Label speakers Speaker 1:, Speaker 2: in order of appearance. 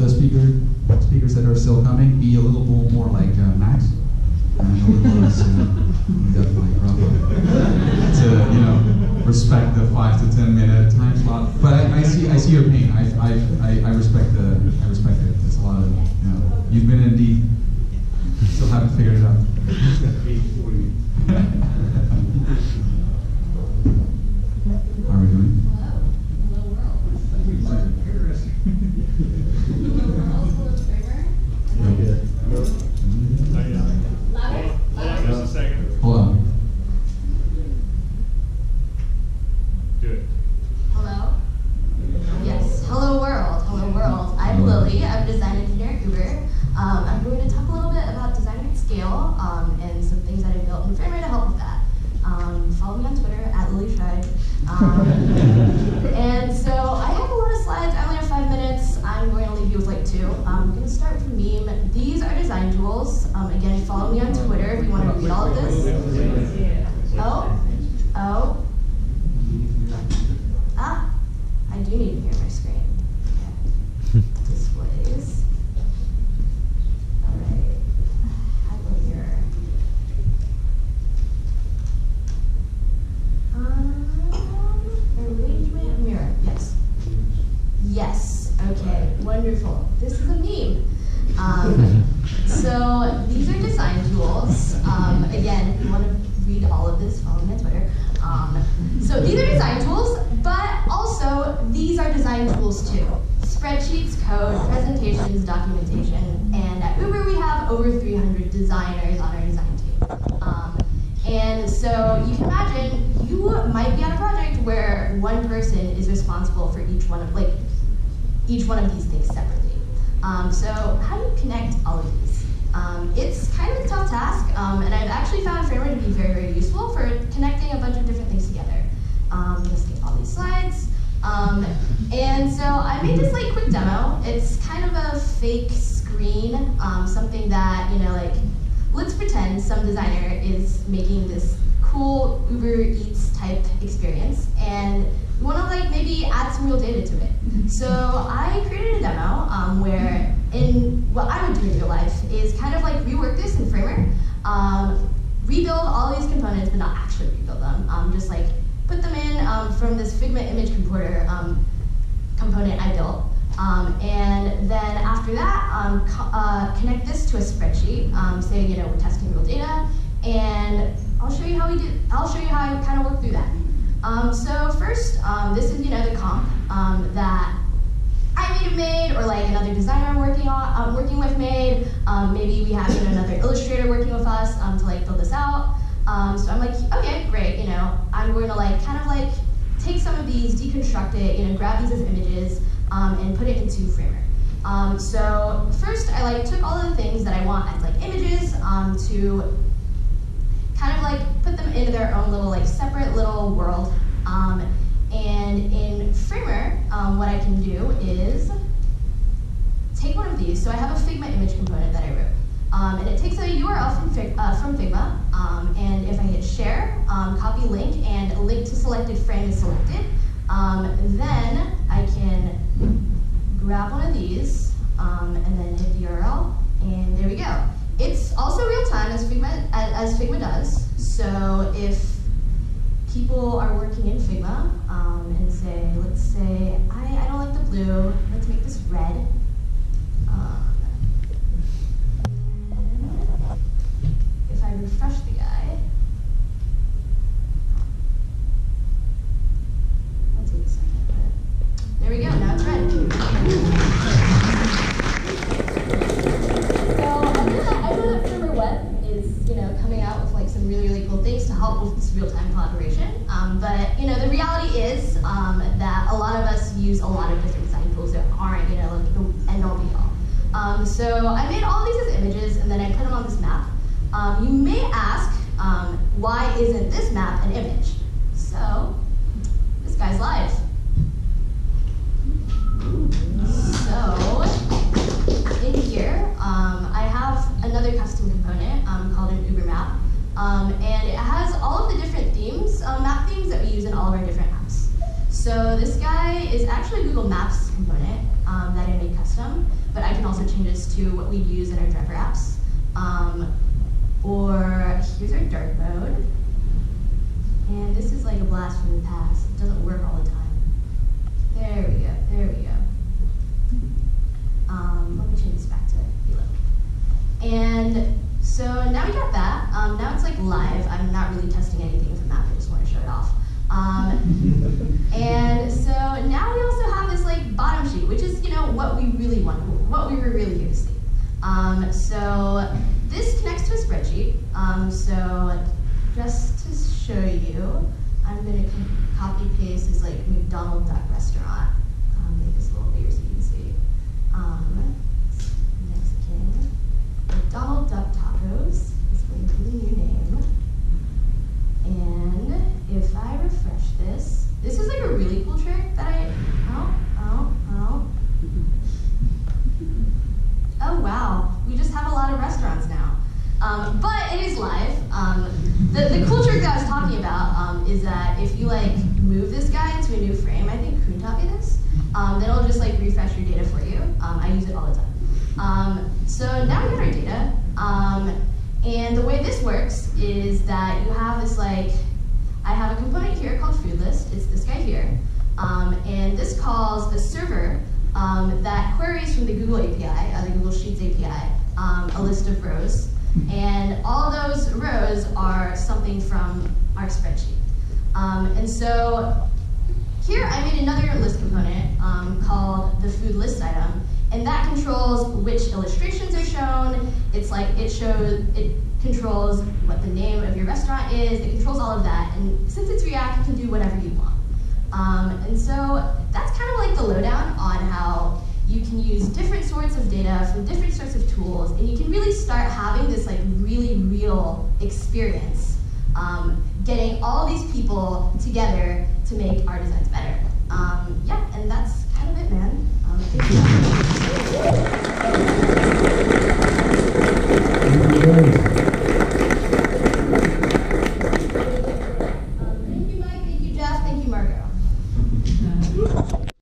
Speaker 1: the speakers that are still coming be a little more like Max. I know it was definitely rough to respect the 5 to 10 minute time slot. But I see your pain. I respect it. It's a lot of you've been in deep, still haven't figured it out. How are we doing?
Speaker 2: Hello world.
Speaker 3: Louder? Just a second.
Speaker 1: Hold on.
Speaker 3: Do it.
Speaker 2: Hello? Yes. Hello world. Hello world. I'm Lily. I'm a design engineer at Uber. I'm going to talk a little bit about designing at scale and some things that I built in Figma to help with that. Follow me on Twitter at LilyShride. And so I have a lot of slides. I only have 5 minutes. I'm going to leave you with like 2. I'm going to start with a meme. These are design tools. Again, follow me on Twitter if you want to read all of this. Oh. I do need to hear my screen. Okay. Displays. All right. I will mirror. Arrangement mirror. Yes. Yes. Okay. Wonderful. This is a meme. So these are design tools. Again, if you want to read all of this, follow me on Twitter. So these are design tools, but also these are design tools too. Spreadsheets, code, presentations, documentation, and at Uber we have over 300 designers on our design team. And so you can imagine you might be on a project where one person is responsible for each one of these things separately. So how do you connect all of these? It's kind of a tough task, and I've actually found Figma to be very, very useful for connecting a bunch of different things together. Let's get all these slides. And so I made this quick demo. It's kind of a fake screen, something that, let's pretend some designer is making this cool Uber Eats type experience, and we want to maybe add some real data to it. So I created a demo where what I would do in real life is kind of rework this in Framer, rebuild all these components, but not actually rebuild them, just put them in from this Figma image comporter component I built. And then after that, connect this to a spreadsheet, say we're testing real data, and I'll show you how I kind of work through that. So first, this is the comp that I may have made, or another designer I'm working with made. Maybe we have another illustrator working with us to build this out. So I'm okay, great. I'm going to kind of take some of these, deconstruct it, grab these as images, and put it into Framer. So first, I took all of the things that I want as images to kind of put them into their own little separate little world. And in Framer, what I can do is take one of these. So I have a Figma image component that I wrote. And it takes a URL from Figma. And if I hit share, copy link, and a link to selected frame is selected, then I can grab one of these and then hit the URL, and there we go. It's also real time as Figma does. So if people are working in Figma and say, let's say, I don't like the blue, let's make this red. If I refresh the guy, that'll take a second, but there we go, now it's red. So I know that Figma Web is coming out with some really, really cool things to help with this real-time collaboration. But the reality is that a lot of us use a lot of different design tools that aren't the end-all be-all. So I made all these as images, and then I put them on this map. You may ask, why isn't this map an image? So this guy's live. So in here, I have another custom component called an Uber map. And it has all of the different themes, map themes that we use in all of our different apps. So this guy is actually a Google Maps component that I made custom. but I can also change this to what we use in our driver apps. Or here's our dark mode. And this is like a blast from the past. It doesn't work all the time. There we go, there we go. Let me change this back to Halo. And so now we got that. Now it's like live. I'm not really testing anything with the map, I just want to show it off. And so now we also have this like bottom sheet, which is, you know, what we really want, what we were really here to see. So this connects to a spreadsheet. So just to show you, I'm going to copy paste this like McDonald's duck restaurant. Make this a little bigger so you can see. Mexican McDonald duck tacos is going to be the new name. And if I refresh this, this is like a really cool trick that oh wow, we just have a lot of restaurants now. But it is live. The cool trick that I was talking about is that if you like move this guy into a new frame, I think Kuhn taught me this, then it'll just like refresh your data for you. I use it all the time. So now we got our data. And the way this works is that you have this like, I have a component here called food list. It's this guy here. And this calls a server that queries from the Google API, the Google Sheets API, a list of rows. And all those rows are something from our spreadsheet. And so here I made another list component called the food list item. And that controls which illustrations are shown. It's like it controls what the name of your restaurant is. It controls all of that. And since it's React, you can do whatever you want. And so that's kind of like the lowdown on how you can use different sorts of data from different sorts of tools, and you can really start having this like really real experience, getting all these people together to make our designs better. Yeah, and that's kind of it, man. Thank you.